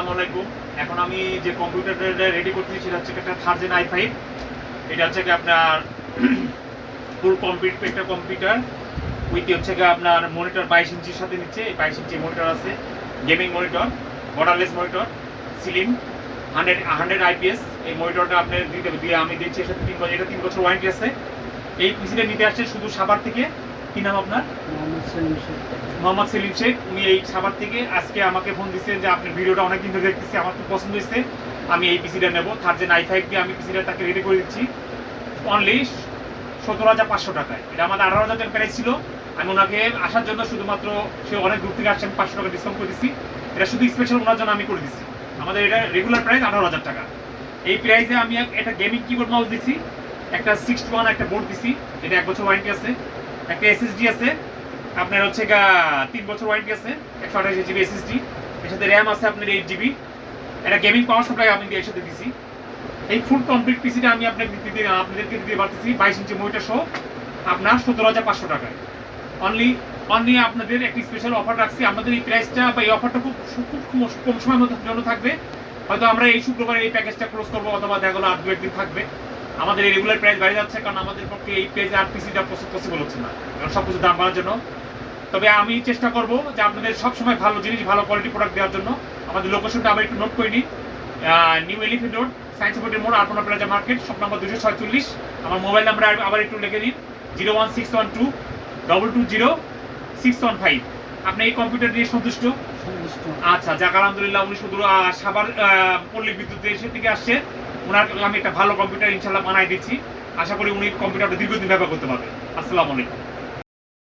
আসসালামু আলাইকুম। এখন আমি যে কম্পিউটারটা রেডি করতেছি সেটা হচ্ছে একটা থার্জেন i5। এটা হচ্ছে আপনার ফুল কমপ্লিট একটা কম্পিউটার উইথ হচ্ছে আপনার মনিটর 22 ইঞ্চির সাথে নিচ্ছে। এই 22 ইঞ্চি মনিটর আছে, gaming monitor, borderless monitor, ceiling 100 IPS। এই মনিটরটা আপনি দিয়ে আমি দিচ্ছি এর সাথে 3 বছর ওয়ারেন্টি আছে। এই পিসিটা নিতে আসছে শুধু সাভার থেকে। কি নাম আপনার? মোহাম্মদ সেলিম শেখ। উনি এই সাভার থেকে আজকে আমাকে ফোন দিচ্ছেন যে আপনার ভিডিওটা অনেকদিন ধরে দেখতেছি, আমার খুব পছন্দ হয়েছে, আমি এই পিসিটা নেবো। থার্জেন i5 দিয়ে আমি পিসিটা তাকে রেডি করে দিচ্ছি অনলি 17,500 টাকায়। এটা আমাদের 18,000 টাকা প্রাইস ছিল। আমি ওনাকে আসার জন্য শুধুমাত্র, সে অনেক দূর থেকে আসছেন, 500 টাকা ডিসকাউন্ট করে দিচ্ছি। এটা শুধু স্পেশাল ওনার জন্য আমি করে দিচ্ছি। আমাদের এটা রেগুলার প্রাইস 18,000 টাকা। এই প্রাইসে আমি একটা গেমিং কিবোর্ড মাউস দিচ্ছি, একটা 6:1 একটা বোর্ড দিচ্ছি, এটা 1 বছর ওয়ারেন্টি আছে, একটা এসএসডি আছে আপনার হচ্ছে 3 বছর ওয়ারেন্টি আছে, 128 জিবি এসএসডি, এর সাথে র্যাম আছে আপনার 8 জিবি, একটা গেমিং পাওয়ার সাপ্লাই আমি এর সাথে দিচ্ছি। এই ফুল কমপ্লিট পিসিটা আমি আপনাদেরকে দিতে পারতেছি 22 ইঞ্চি মনিটর সহ আপনার 17,500 টাকায়। অনলি আপনাদের একটি স্পেশাল অফার রাখছি। আমাদের এই প্রাইসটা বা এই অফারটা খুব কম সময়ের জন্য থাকবে। হয়তো আমরা এই শুক্রবার এই প্যাকেজটা ক্লোজ করবো, অথবা দেখা গেলো আর 2 একদিন থাকবে। আমাদের এই রেগুলার প্রাইস বাড়ে যাচ্ছে, কারণ আমাদের পক্ষে এই প্রাইসে আর পিসিটা পসিবল হচ্ছে না, কারণ সব কিছু দাম বাড়ার জন্য। তবে আমি চেষ্টা করবো যে আপনাদের সবসময় ভালো জিনিস, ভালো কোয়ালিটি প্রোডাক্ট দেওয়ার জন্য। আমাদের লোকেশনটা আবার একটু নোট করে নিই, নিউ এলিফেন্ট রোড, সায়েন্স সিটির মোড়, আলপনা প্লাজা মার্কেট, শপ নাম্বার 246। আমার মোবাইল নাম্বার আবার একটু লিখে দিন, 01612220615। আপনি এই কম্পিউটার দিয়ে সন্তুষ্ট? আচ্ছা, যাক আলহামদুলিল্লাহ। উনি শুধু সাভার পল্লী বিদ্যুৎ থেকে আসছে, ওনার আমি একটা ভালো কম্পিউটার ইনশাল্লাহ বানাই দিচ্ছি। আশা করি উনি কম্পিউটারটা দীর্ঘদিন ব্যবহার করতে পারবে। আসসালামু আলাইকুম।